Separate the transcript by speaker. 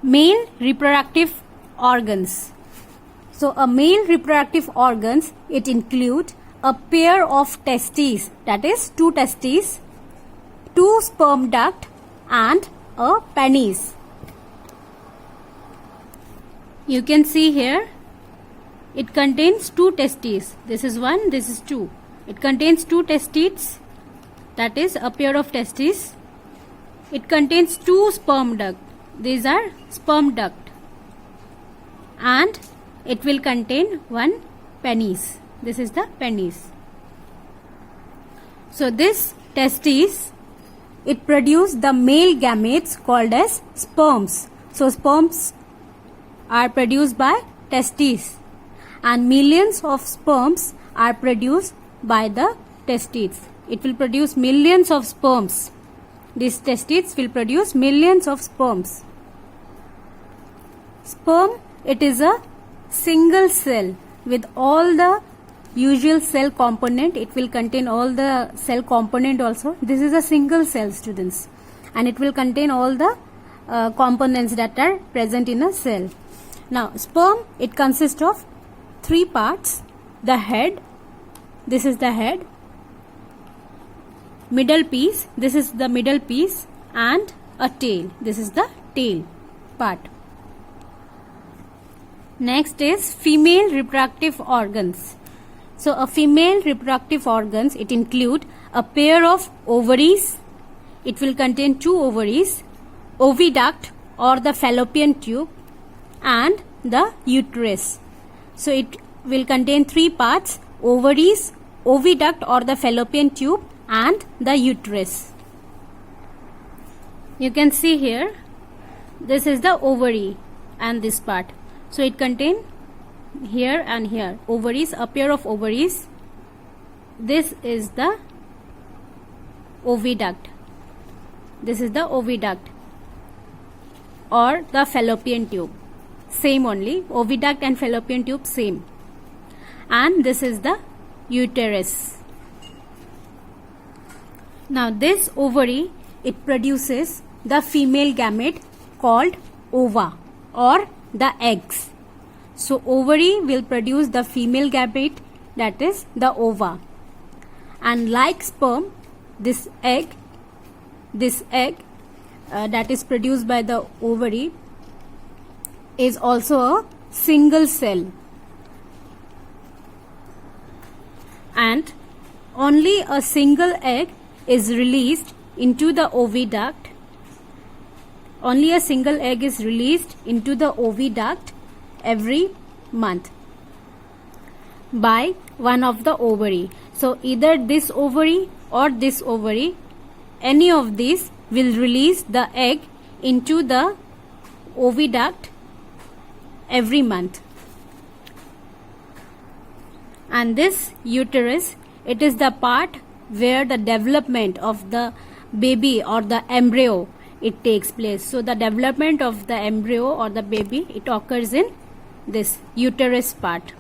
Speaker 1: Male reproductive organs. So a male reproductive organs, it includes a pair of testes, that is 2 testes, 2 sperm duct and a penis. You can see here it contains 2 testes. This is 1, this is 2. It contains 2 testes, that is a pair of testes. It contains 2 sperm duct. These are sperm duct. And it will contain 1 penis. This is the penis. So this testes, it produces the male gametes called as sperms. So sperms are produced by testes and millions of sperms are produced by the testes. It will produce millions of sperms. These testes will produce millions of sperms. Sperm, it is a single cell with all the usual cell component. It will contain all the cell component also. This is a single cell, students, and it will contain all the components that are present in a cell. Now sperm, it consists of 3 parts. The head, this is the head, middle piece, this is the middle piece, and a tail, this is the tail part. Next is female reproductive organs. So a female reproductive organs, it include a pair of ovaries. It will contain 2 ovaries, oviduct or the fallopian tube, and the uterus. So it will contain 3 parts: ovaries, oviduct or the fallopian tube, and the uterus. You can see here, this is the ovary and this part. So it contains here and here ovaries, a pair of ovaries. This is the oviduct. This is the oviduct or the fallopian tube. Same only, oviduct and fallopian tube same. And this is the uterus. Now this ovary, it produces the female gamete called ova or the eggs. So ovary will produce the female gamete, that is the ova. And like sperm, this egg that is produced by the ovary is also a single cell. And only a single egg is released into the oviduct. Only a single egg is released into the oviduct every month by one of the ovary. So either this ovary or this ovary, any of these will release the egg into the oviduct every month. And this uterus, it is the part where the development of the baby or the embryo, it takes place. So the development of the embryo or the baby, it occurs in this uterus part.